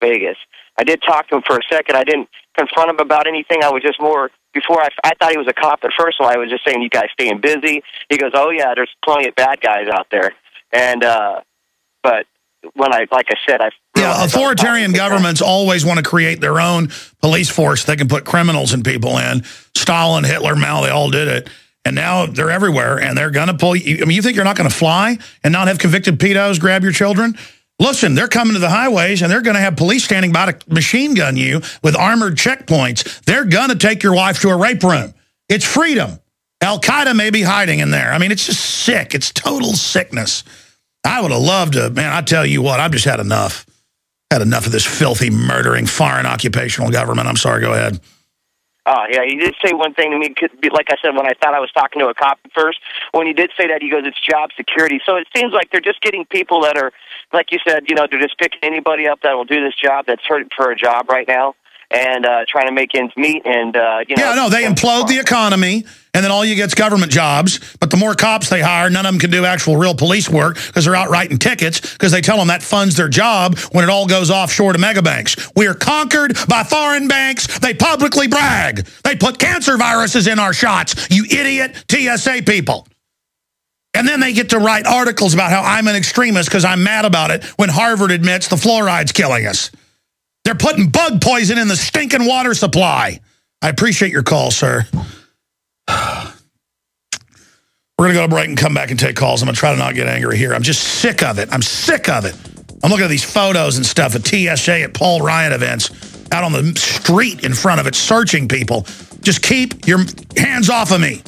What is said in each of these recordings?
Vegas. I did talk to him for a second. I didn't confront him about anything. I was just more, before I thought he was a cop at first, so I was just saying, you guys staying busy? He goes, oh, yeah, there's plenty of bad guys out there. And, but when like I said, yeah, authoritarian governments always want to create their own police force they can put criminals and people in. Stalin, Hitler, Mao, they all did it. And now they're everywhere, and they're going to pull you. I mean, you think you're not going to fly and not have convicted pedos grab your children? Listen, they're coming to the highways, and they're going to have police standing by to machine gun you with armored checkpoints. They're going to take your wife to a rape room. It's freedom. Al-Qaeda may be hiding in there. I mean, it's just sick. It's total sickness. I would have loved to, man, I tell you what, I've just had enough. Had enough of this filthy, murdering, foreign occupational government. I'm sorry, go ahead. Oh, yeah, he did say one thing to me, like I said, when I thought I was talking to a cop at first. When he did say that, he goes, it's job security. So it seems like they're just getting people that are, like you said, you know, they're just picking anybody up that will do this job that's hurting for a job right now and trying to make ends meet. And, you know. Yeah, no, they implode the economy, and then all you get's government jobs. But the more cops they hire, none of them can do actual real police work because they're out writing tickets because they tell them that funds their job when it all goes offshore to megabanks. We are conquered by foreign banks. They publicly brag. They put cancer viruses in our shots, you idiot TSA people. And then they get to write articles about how I'm an extremist because I'm mad about it when Harvard admits the fluoride's killing us. They're putting bug poison in the stinking water supply. I appreciate your call, sir. We're going to go to break and come back and take calls. I'm going to try to not get angry here. I'm just sick of it. I'm sick of it. I'm looking at these photos and stuff at TSA at Paul Ryan events, out on the street in front of it, searching people. Just keep your hands off of me.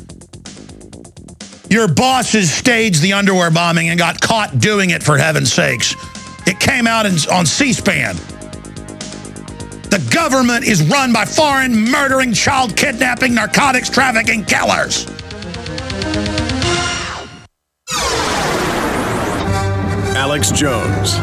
Your bosses staged the underwear bombing and got caught doing it, for heaven's sakes. It came out on C-SPAN. The government is run by foreign, murdering, child kidnapping, narcotics trafficking killers. Alex Jones.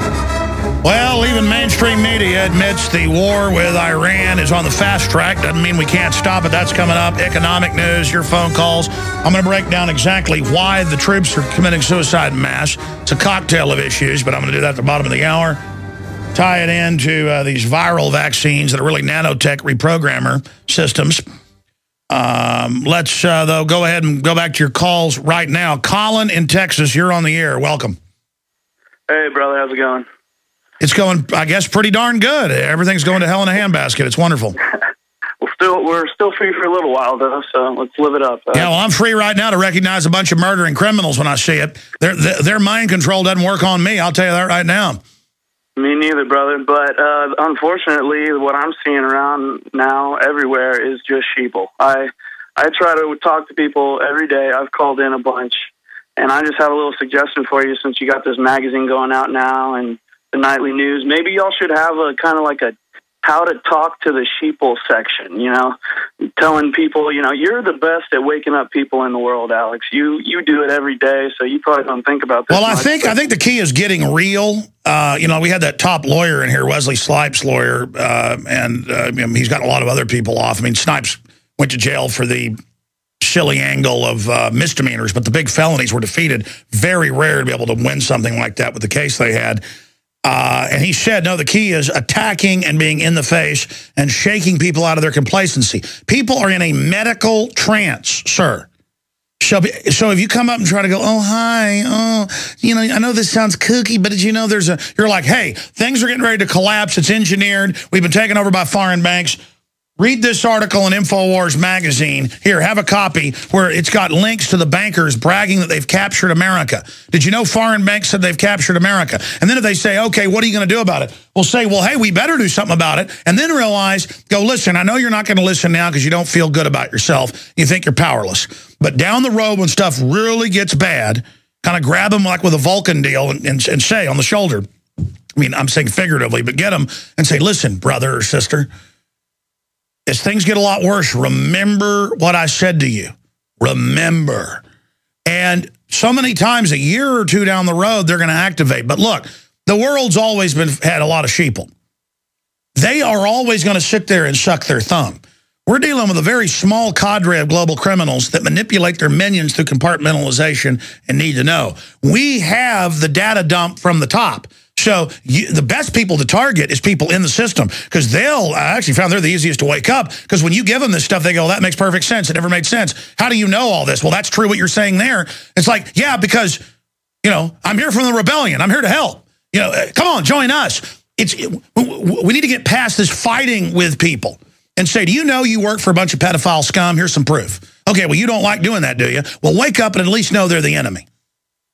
Well, even mainstream media admits the war with Iran is on the fast track. Doesn't mean we can't stop it. That's coming up. Economic news, your phone calls. I'm going to break down exactly why the troops are committing suicide en masse. It's a cocktail of issues, but I'm going to do that at the bottom of the hour. Tie it into these viral vaccines that are really nanotech reprogrammer systems. Let's, though, go ahead and go back to your calls right now. Colin in Texas, you're on the air. Welcome. Hey, brother. How's it going? It's going, I guess, pretty darn good. Everything's going to hell in a handbasket. It's wonderful. We're still free for a little while, though, so let's live it up. Yeah, well, I'm free right now to recognize a bunch of murdering criminals when I see it. Their mind control doesn't work on me. I'll tell you that right now. Me neither, brother. But unfortunately, what I'm seeing around now everywhere is just sheeple. I try to talk to people every day. I've called in a bunch, and I just have a little suggestion for you since you got this magazine going out now and the nightly news. Maybe y'all should have a kind of like a how to talk to the sheeple section, you know, telling people, you know, you're the best at waking up people in the world, Alex. You do it every day, so you probably don't think about this. Well, I think the key is getting real. You know, we had that top lawyer in here, Wesley Snipes' lawyer, and he's got a lot of other people off. I mean, Snipes went to jail for the silly angle of misdemeanors, but the big felonies were defeated. Very rare to be able to win something like that with the case they had. And he said, no, the key is attacking and being in the face and shaking people out of their complacency. People are in a medical trance, sir. So if you come up and try to go, oh, hi, oh, you know, I know this sounds kooky, but did you know you're like, hey, things are getting ready to collapse. It's engineered. We've been taken over by foreign banks. Read this article in InfoWars magazine. Here, have a copy where it's got links to the bankers bragging that they've captured America. Did you know foreign banks said they've captured America? And then if they say, okay, what are you going to do about it? We'll say, well, hey, we better do something about it. And then realize, go, listen, I know you're not going to listen now because you don't feel good about yourself. You think you're powerless. But down the road when stuff really gets bad, kind of grab them like with a Vulcan deal and say on the shoulder, I mean, I'm saying figuratively, but get them and say, listen, brother or sister, as things get a lot worse, remember what I said to you. Remember. And so many times, a year or two down the road, they're going to activate. But look, the world's always had a lot of sheeple. They are always going to sit there and suck their thumb. We're dealing with a very small cadre of global criminals that manipulate their minions through compartmentalization and need to know. We have the data dump from the top. So the best people to target is people in the system, because I actually found they're the easiest to wake up, because when you give them this stuff, they go, that makes perfect sense. It never made sense. How do you know all this? Well, that's true what you're saying there. It's like, yeah, because, I'm here from the rebellion. I'm here to help. Come on, join us. We need to get past this fighting with people and say, do you know you work for a bunch of pedophile scum? Here's some proof. Okay, well, you don't like doing that, do you? Well, wake up and at least know they're the enemy.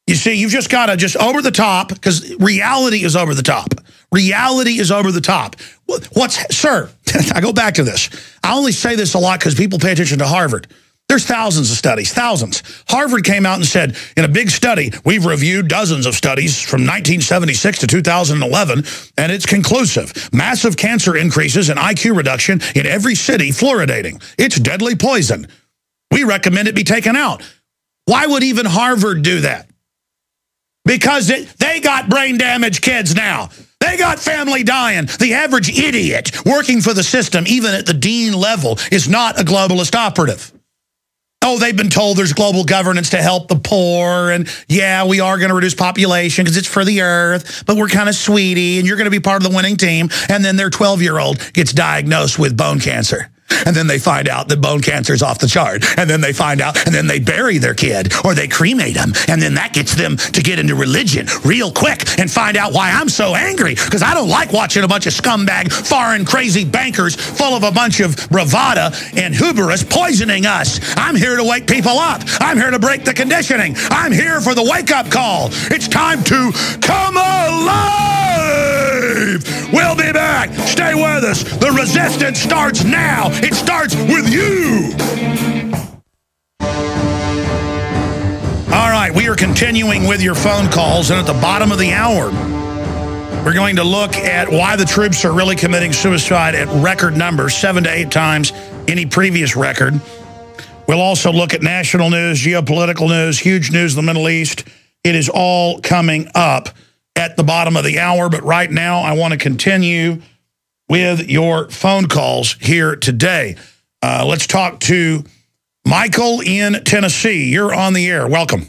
You see, you've just got to just over the top, because reality is over the top. Reality is over the top. Sir, I go back to this. I only say this a lot because people pay attention to Harvard. There's thousands of studies, thousands. Harvard came out and said, in a big study, we've reviewed dozens of studies from 1976 to 2011, and it's conclusive. Massive cancer increases and IQ reduction in every city, fluoridating. It's deadly poison. We recommend it be taken out. Why would even Harvard do that? Because they got brain-damaged kids now. They got family dying. The average idiot working for the system, even at the dean level, is not a globalist operative. Oh, they've been told there's global governance to help the poor, and yeah, we are going to reduce population because it's for the earth, but we're kind of sweetie, and you're going to be part of the winning team. And then their 12-year-old gets diagnosed with bone cancer. And then they find out that bone cancer is off the chart. And then they find out, and then they bury their kid, or they cremate them. And then that gets them to get into religion real quick and find out why I'm so angry, because I don't like watching a bunch of scumbag, foreign, crazy bankers full of a bunch of bravada and hubris poisoning us. I'm here to wake people up. I'm here to break the conditioning. I'm here for the wake-up call. It's time to come alive! We'll be back. Stay with us. The resistance starts now. It starts with you. All right, we are continuing with your phone calls, and at the bottom of the hour, we're going to look at why the troops are really committing suicide at record numbers, 7 to 8 times any previous record. We'll also look at national news, geopolitical news, huge news in the Middle East. It is all coming up at the bottom of the hour, but right now I want to continue with your phone calls here today. Let's talk to Michael in Tennessee. You're on the air. Welcome.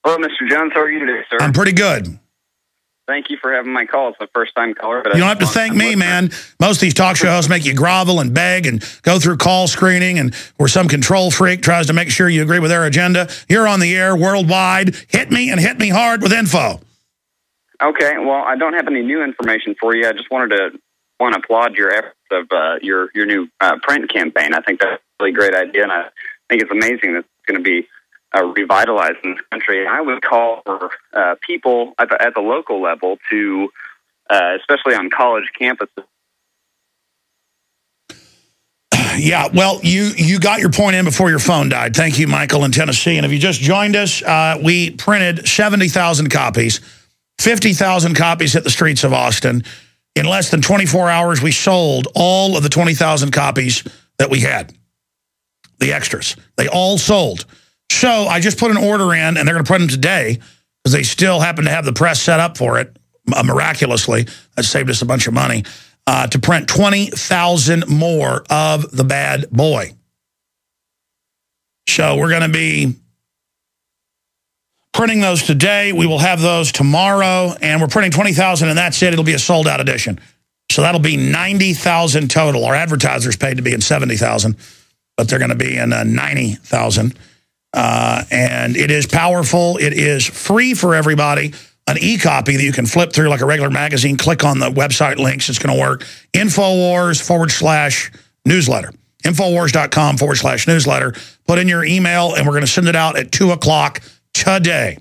Hello, Mr. Jones. How are you today, sir? I'm pretty good. Thank you for having my call. It's the first-time caller. But you don't have to thank me, man. Most of these talk show hosts make you grovel and beg and go through call screening, and where some control freak tries to make sure you agree with their agenda. You're on the air worldwide. Hit me, and hit me hard with info. Okay. Well, I don't have any new information for you. I just want to applaud your efforts of your new print campaign. I think that's a really great idea, and I think it's amazing that it's going to be revitalized in this country. I would call for people at the local level to, especially on college campuses. Yeah, well, you got your point in before your phone died. Thank you, Michael in Tennessee. And if you just joined us, we printed 70,000 copies. 50,000 copies hit the streets of Austin. In less than 24 hours, we sold all of the 20,000 copies that we had. The extras. They all sold. So I just put an order in, and they're going to print them today, because they still happen to have the press set up for it, miraculously. That saved us a bunch of money, to print 20,000 more of The Bad Boy. So we're going to be printing those today. We will have those tomorrow, and we're printing 20,000, and that's it. It'll be a sold-out edition. So that'll be 90,000 total. Our advertisers paid to be in 70,000, but they're going to be in 90,000. And it is powerful. It is free for everybody. An e-copy that you can flip through like a regular magazine. Click on the website links. It's going to work. Infowars/newsletter. Infowars.com/newsletter. Put in your email, and we're going to send it out at 2 o'clock today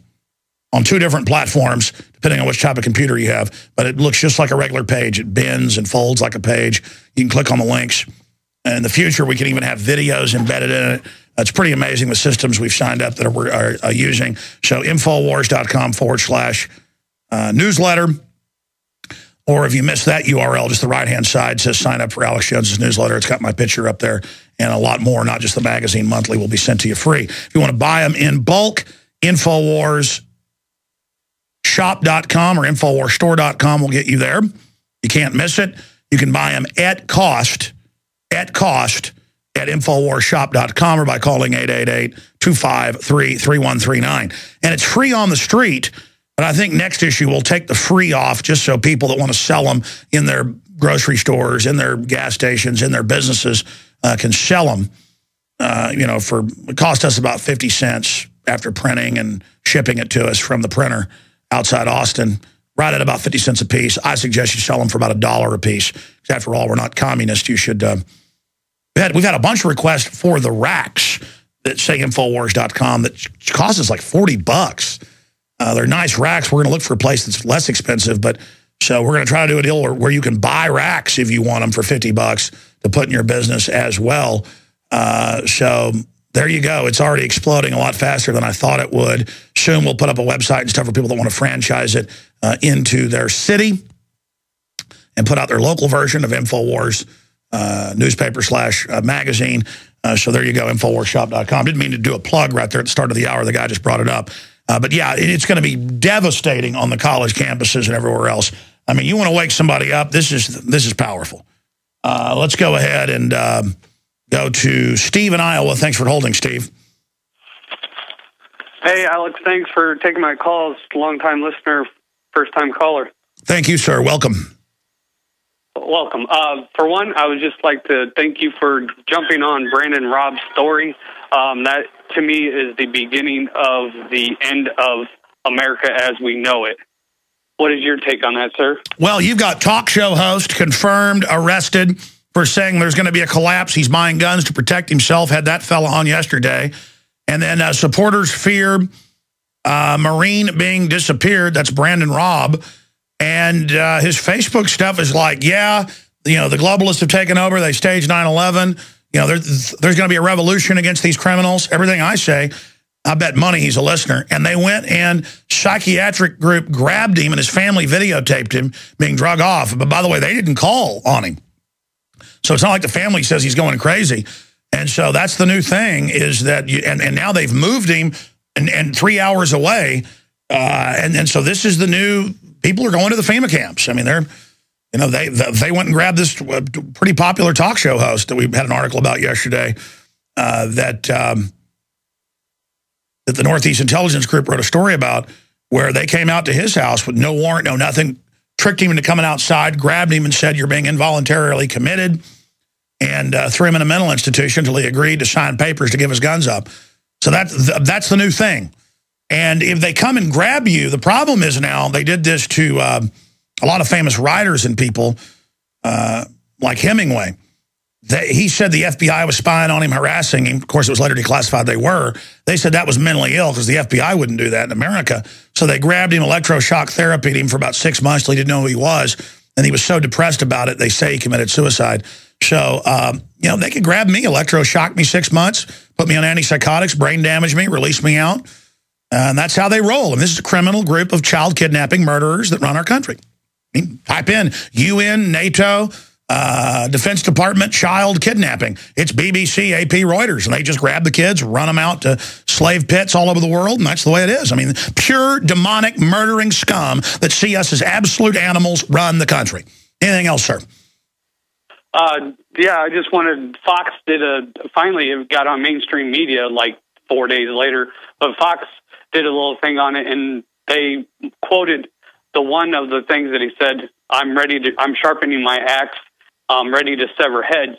on 2 different platforms, depending on which type of computer you have. But it looks just like a regular page. It bends and folds like a page. You can click on the links. And in the future, we can even have videos embedded in it. It's pretty amazing, the systems we've signed up that are using. So Infowars.com/newsletter. Or if you missed that URL, just the right-hand side says sign up for Alex Jones's newsletter. It's got my picture up there, and a lot more, not just the magazine monthly, will be sent to you free. If you want to buy them in bulk, InfoWarsShop.com or InfoWarsStore.com will get you there. You can't miss it. You can buy them at cost at InfoWarsShop.com or by calling 888-253-3139. And it's free on the street But I think next issue we'll take the free off just so people that want to sell them in their grocery stores, in their gas stations, in their businesses can sell them, it cost us about 50 cents after printing and shipping it to us from the printer outside Austin, right at about 50 cents a piece. I suggest you sell them for about $1 a piece. Because after all, we're not communists. You should. We've had a bunch of requests for the racks that say Infowars.com that cost us like $40. They're nice racks. We're going to look for a place that's less expensive, so we're going to try to do a deal where you can buy racks if you want them for $50 to put in your business as well. So there you go. It's already exploding a lot faster than I thought it would. Soon we'll put up a website and stuff for people that want to franchise it into their city and put out their local version of Infowars newspaper / magazine. So there you go, Infowarsshop.com. Didn't mean to do a plug right there at the start of the hour. The guy just brought it up. But yeah, it's going to be devastating on the college campuses and everywhere else. I mean, you want to wake somebody up. This is powerful. Let's go ahead and go to Steve in Iowa. Thanks for holding, Steve. Hey, Alex. Thanks for taking my calls. Long-time listener, first-time caller. Thank you, sir. Welcome. Welcome. For one, I would just like to thank you for jumping on Brandon Robb's story. That, to me, is the beginning of the end of America as we know it. What is your take on that, sir? Well, you've got talk show host confirmed, arrested for saying there's going to be a collapse. He's buying guns to protect himself. Had that fella on yesterday. And then supporters fear Marine being disappeared. That's Brandon Robb. And his Facebook stuff is like, yeah, the globalists have taken over. They staged 9/11. There's going to be a revolution against these criminals. Everything I say, I bet money he's a listener. And they went and psychiatric group grabbed him and his family videotaped him being drug off. But by the way, they didn't call on him. So it's not like the family says he's going crazy. And so that's the new thing is that, and now they've moved him and 3 hours away. And so this is the new, people are going to the FEMA camps. I mean, they went and grabbed this pretty popular talk show host that we had an article about yesterday that the Northeast Intelligence Group wrote a story about where they came out to his house with no warrant, no nothing, tricked him into coming outside, grabbed him and said, you're being involuntarily committed, and threw him in a mental institution until he agreed to sign papers to give his guns up. So that's the new thing. And if they come and grab you, the problem is now they did this to a lot of famous writers and people like Hemingway. He said the FBI was spying on him, harassing him. Of course, it was later declassified they were. They said that was mentally ill because the FBI wouldn't do that in America. So they grabbed him, electroshock therapied him for about 6 months till he didn't know who he was. And he was so depressed about it, they say he committed suicide. So, they could grab me, electroshock me 6 months, put me on antipsychotics, brain damage me, release me out. And that's how they roll. And this is a criminal group of child kidnapping murderers that run our country. I mean, type in UN, NATO, Defense Department, child kidnapping. It's BBC, AP, Reuters. And they just grab the kids, run them out to slave pits all over the world. And that's the way it is. I mean, pure demonic murdering scum that see us as absolute animals run the country. Anything else, sir? Yeah, I just wanted, Fox finally it got on mainstream media like 4 days later, but Fox did a little thing on it, and they quoted the one of the things that he said, I'm sharpening my axe, I'm ready to sever heads.